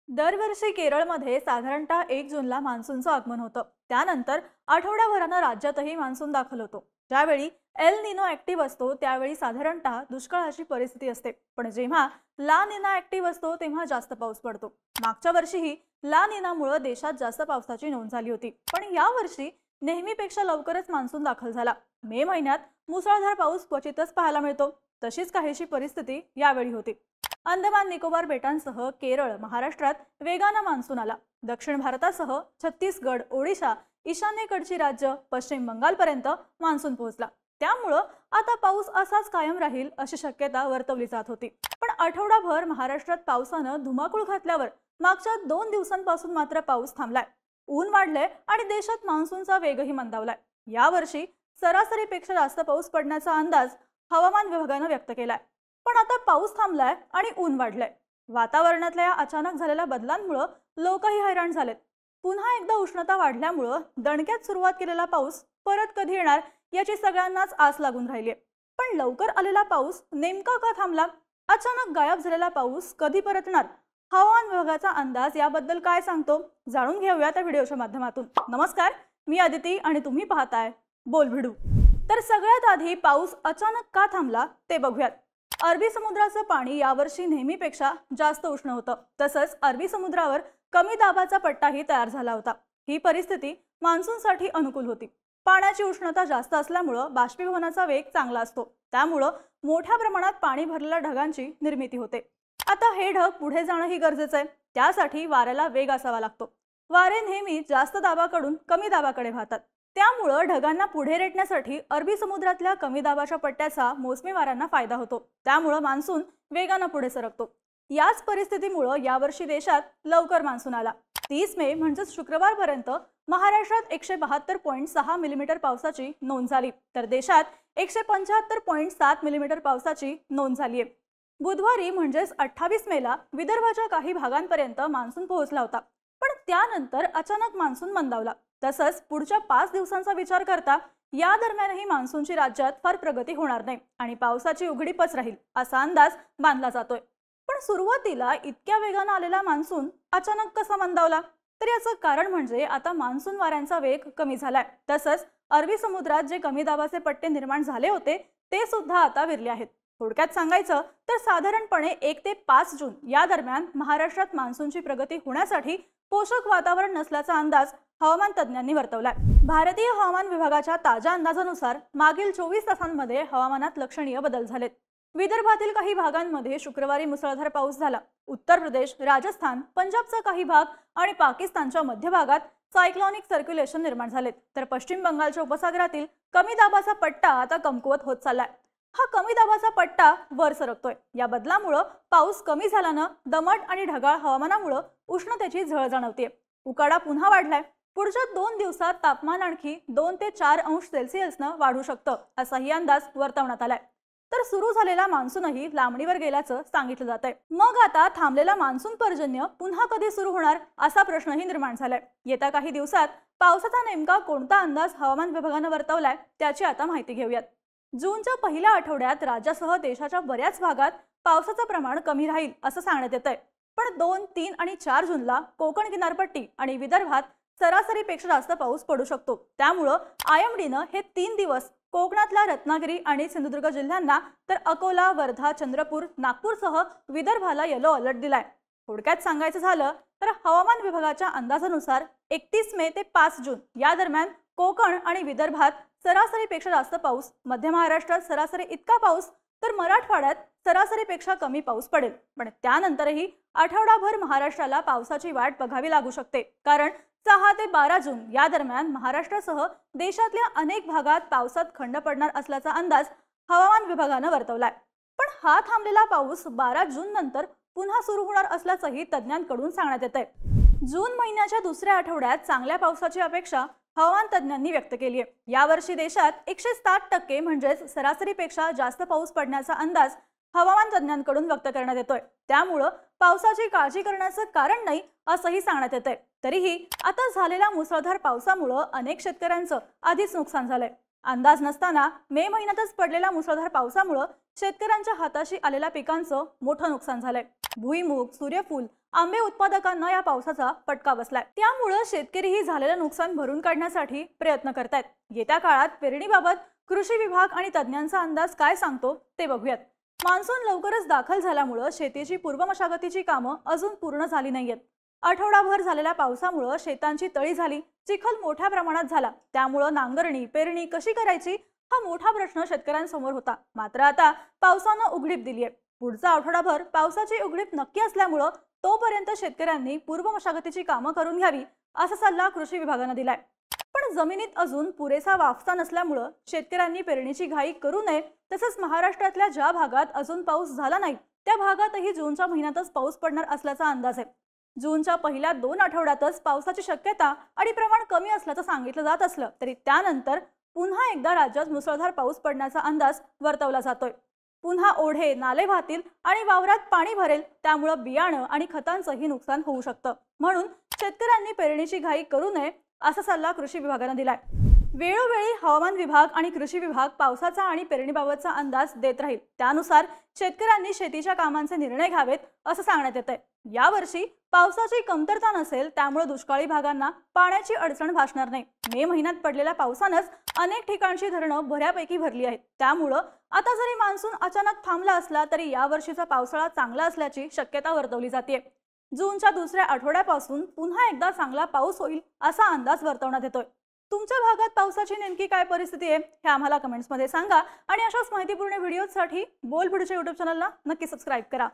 दरवर्षी केरळमध्ये साधारणतः 1 जूनला मान्सूनचं आगमन होतं। त्यानंतर आठवड्याभरानं राज्यातही मान्सून दाखल होतो। ज्यावेळी एल निनो ऍक्टिव्ह असतो त्यावेळी साधारणतः दुष्काळाची परिस्थिती असते, पण जेव्हा ला निना ऍक्टिव्ह असतो तेव्हा जास्त पाऊस पडतो। मागच्या वर्षीही ला निनामुळे देशात जास्त पावसाची नोंद झाली होती, पण यावर्षी नेहमीपेक्षा लवकरच मान्सून दाखल झाला। मे महिन्यात मुसळधार पाऊस क्वचितच पाहायला मिळतो, तशीच काहीशी परिस्थिती यावेळी होती। अंदमान निकोबार बेटांसह केरळ, महाराष्ट्रात वेगानं मान्सून आला। दक्षिण भारतासह छत्तीसगड, ओडिशा, ईशान्येकडची राज्य, पश्चिम बंगालपर्यंत मान्सून पोहोचला। त्यामुळे आता पाऊस असाच कायम राहील अशी शक्यता वर्तवली जात होती। पण आठवडाभर महाराष्ट्रात पावसानं धुमाकूळ घातल्यावर मागच्या 2 दिवसांपासून मात्र पाऊस थांबलाय। ऊन वाढले आणि देशात मान्सूनचा वेगही मंदावलाय। यावर्षी सरासरीपेक्षा जास्त पाऊस पडण्याचा अंदाज हवामान विभागानं व्यक्त केलाय। पण आता पाऊस थांबलाय आणि ऊन वाढलंय। वातावरणातल्या या अचानक झालेल्या बदलांमुळे लोकही हैराण झालेत। पुन्हा एकदा उष्णता वाढल्यामुळे दणक्यात सुरुवात केलेला पाऊस परत कधी येणार याची सगळ्यांनाच आस लागून राहिली आहे। पण लवकर आलेला पाऊस नेमका का थांबला? अचानक गायब झालेला पाऊस कधी परतणार? हवामान विभागाचा अंदाज याबद्दल काय सांगतो जाणून घेऊया त्या व्हिडिओच्या माध्यमातून। नमस्कार, मी आदिती आणि तुम्ही पाहताय बोलभिडू। तर सगळ्यात आधी पाऊस अचानक का थांबला ते बघूयात। अरबी समुद्राचं पाणी यावर्षी नेहमीपेक्षा जास्त उष्ण होतं। तसंच अरबी समुद्रावर कमी दाबाचा पट्टाही तयार झाला होता। ही परिस्थिती मान्सूनसाठी अनुकूल होती। पाण्याची उष्णता जास्त असल्यामुळे बाष्पीभवनाचा वेग चांगला असतो, त्यामुळे मोठ्या प्रमाणात पाणी भरलेल्या ढगांची निर्मिती होते। आता हे ढग पुढे जाणंही गरजेचं आहे। त्यासाठी वाऱ्याला वेग असावा लागतो। वारे नेहमी जास्त दाबाकडून कमी दाबाकडे वाहतात, त्यामुळे ढगांना पुढे रेटण्यासाठी अरबी समुद्रातल्या कमी दाबाच्या पट्ट्याचा मोसमी वाऱ्यांना फायदा होतो। त्यामुळे मान्सून वेगाने पुढे सरकतो। याच परिस्थितीमुळे यावर्षी देशात लवकर मान्सून आला। 30 मे म्हणजे शुक्रवारपर्यंत महाराष्ट्रात 172.6 मिलीमीटर पावसाची नोंद झाली, तर देशात 175.7 मिलीमीटर पावसाची नोंद झाली आहे। बुधवारी म्हणजे 28 मेला विदर्भाच्या काही भागांपर्यंत मान्सून पोहोचला होता, पण त्यानंतर अचानक मान्सून मंदावला। तसंच पुढच्या 5 दिवसांचा विचार करता या दरम्यानही मान्सूनची राज्यात फार प्रगती होणार नाही आणि पावसाची उघडीपच राहील असा अंदाज बांधला जातोय। पण सुरुवातीला इतक्या वेगाने आलेला मान्सून अचानक कसा मंदावला? तर याचं कारण म्हणजे आता मान्सून वाऱ्यांचा वेग कमी झालाय। तसंच अरबी समुद्रात जे कमी दाबाचे पट्टे निर्माण झाले होते ते सुद्धा आता विरले आहेत। थोडक्यात सांगायचं तर साधारणपणे 1 ते 5 जून या दरम्यान महाराष्ट्रात मान्सूनची प्रगती होण्यासाठी पोषक वातावरण नसल्याचा अंदाज हवामान तज्ञांनी वर्तवलाय। भारतीय हवामान विभागाच्या ताज्या अंदाजानुसार मागील 24 तासांमध्ये हवामानात लक्षणीय बदल झालेत। विदर्भातील काही भागांमध्ये शुक्रवारी मुसळधार पाऊस झाला। उत्तर प्रदेश, राजस्थान, पंजाबचा काही भाग आणि पाकिस्तानच्या मध्य भागात सायक्लॉनिक सर्क्युलेशन निर्माण झालेत, तर पश्चिम बंगालच्या उपसागरातील कमी दाबाचा पट्टा आता कमकुवत होत चाललाय। हा कमी दाबाचा पट्टा वर सरकतोय। या बदलामुळे पाऊस कमी झाल्यानं दमट आणि ढगाळ हवामानामुळे उष्णतेची झळ जाणवते। उकाडा पुन्हा वाढलाय। पुढच्या 2 दिवसात तापमान आणखी 2 ते 4 अंश सेल्सिअसनं वाढू शकतं असाही अंदाज वर्तवण्यात आलाय। तर सुरू झालेला मान्सूनही लांबणीवर गेल्याचं सांगितलं जातंय। मग आता थांबलेला मान्सून पर्जन्य पुन्हा कधी सुरू होणार असा प्रश्नही निर्माण झालाय। येत्या काही दिवसात पावसाचा नेमका कोणता अंदाज हवामान विभागानं वर्तवलाय त्याची आता माहिती घेऊयात। जूनच्या पहिल्या आठवड्यात राज्यासह देशाच्या बऱ्याच भागात पावसाचं प्रमाण कमी राहील असं सांगण्यात येतंय, पण 2, 3 आणि 4 जूनला कोकण किनारपट्टी आणि विदर्भात सरासरीपेक्षा जास्त पाऊस पडू शकतो। त्यामुळे आयएमडीनं हे 3 दिवस कोकणातल्या रत्नागिरी आणि सिंधुदुर्ग जिल्ह्यांना, तर अकोला, वर्धा, चंद्रपूर, नागपूरसह विदर्भाला येलो अलर्ट दिलाय। थोडक्यात सांगायचं झालं तर हवामान विभागाच्या अंदाजानुसार 31 मे ते 5 जून या दरम्यान कोकण आणि विदर्भात सरासरीपेक्षा जास्त पाऊस, मध्य महाराष्ट्रात सरासरी इतका पाऊस, तर मराठवाड्यात सरासरीपेक्षा कमी पाऊस पडेल। पण त्यानंतरही आठवडाभर महाराष्ट्राला पावसाची वाट बघावी लागू शकते, कारण 6 ते 12 जून या दरम्यान महाराष्ट्रासह देशातल्या अनेक भागात पावसात खंड पडणार असल्याचा अंदाज हवामान विभागानं वर्तवलाय। पण हा थांबलेला पाऊस 12 जून नंतर पुन्हा सुरू होणार असल्याचंही तज्ञांकडून सांगण्यात येतंय। जून महिन्याच्या दुसऱ्या आठवड्यात चांगल्या पावसाची अपेक्षा हवामान तज्ञांनी व्यक्त केली आहे। यावर्षी देशात 107% म्हणजेच सरासरीपेक्षा जास्त पाऊस पडण्याचा अंदाज हवामान तज्ञांकडून व्यक्त करण्यात येतोय। त्यामुळे पावसाची काळजी करण्याचं कारण नाही असंही सांगण्यात येतंय। तरीही आता झालेल्या मुसळधार पावसामुळे अनेक शेतकऱ्यांचं आधीच नुकसान झालंय। अंदाज नसताना मे महिन्यातच पडलेल्या मुसळधार पावसामुळे शेतकऱ्यांच्या हाताशी आलेल्या पिकांचं मोठं नुकसान झालंय। भुईमूग, सूर्यफूल, आंबे उत्पादकांना या पावसाचा फटका बसलाय। त्यामुळे शेतकरीही झालेलं नुकसान भरून काढण्यासाठी प्रयत्न करतायत। येत्या काळात पेरणीबाबत कृषी विभाग आणि तज्ञांचा अंदाज काय सांगतो ते बघूयात। मान्सून लवकरच दाखल झाल्यामुळे शेतीची पूर्वमशागतीची कामं अजून पूर्ण झाली नाहीयेत। आठवडाभर झालेल्या पावसामुळे शेतांची तळी झाली, चिखल मोठ्या प्रमाणात झाला। त्यामुळे नांगरणी, पेरणी कशी करायची हा मोठा प्रश्न शेतकऱ्यांसमोर होता। मात्र आता पावसानं उघडीप दिली आहे। पुढचा आठवडाभर पावसाची उघडीप नक्की असल्यामुळे तोपर्यंत शेतकऱ्यांनी पूर्वमशागतीची कामं करून घ्यावी असा सल्ला कृषी विभागानं दिलाय। पण जमिनीत अजून पुरेसा वाफसा नसल्यामुळे शेतकऱ्यांनी पेरणीची घाई करू नये। तसंच महाराष्ट्रातल्या ज्या भागात अजून पाऊस झाला नाही त्या भागातही जूनच्या महिन्यातच पाऊस पडणार असल्याचा अंदाज आहे। जूनच्या पहिल्या 2 आठवड्यातच पावसाची शक्यता आणि प्रमाण कमी असल्याचं सांगितलं जात असलं तरी त्यानंतर पुन्हा एकदा राज्यात मुसळधार पाऊस पडण्याचा अंदाज वर्तवला जातोय। पुन्हा ओढे, नाले वाहतील आणि वावरात पाणी भरेल, त्यामुळे बियाणं आणि खतांचंही नुकसान होऊ शकतं। म्हणून शेतकऱ्यांनी पेरणीची घाई करू नये असा सल्ला कृषी विभागानं दिलाय। वेळोवेळी हवामान विभाग आणि कृषी विभाग पावसाचा आणि पेरणीबाबतचा अंदाज देत राहील। त्यानुसार शेतकऱ्यांनी शेतीच्या कामांचे निर्णय घ्यावेत असं सांगण्यात येतंय। यावर्षी पावसाची कमतरता नसेल, त्यामुळे दुष्काळी भागांना पाण्याची अडचण भासणार नाही। मे महिन्यात पडलेल्या पावसानंच अनेक ठिकाणची धरणं बऱ्यापैकी भरली आहेत। त्यामुळे आता जरी मान्सून अचानक थांबला असला तरी यावर्षीचा पावसाळा चांगला असल्याची शक्यता वर्तवली जाते। जूनच्या दुसऱ्या आठवड्यापासून पुन्हा एकदा चांगला पाऊस होईल असा अंदाज वर्तवण्यात येतोय। तुमच्या भागात पावसाची नेमकी काय परिस्थिती आहे हे आम्हाला कमेंट्समध्ये सांगा आणि अशाच माहितीपूर्ण व्हिडिओसाठी बोलबिडूच्या YouTube चॅनलला नक्की सबस्क्राइब करा।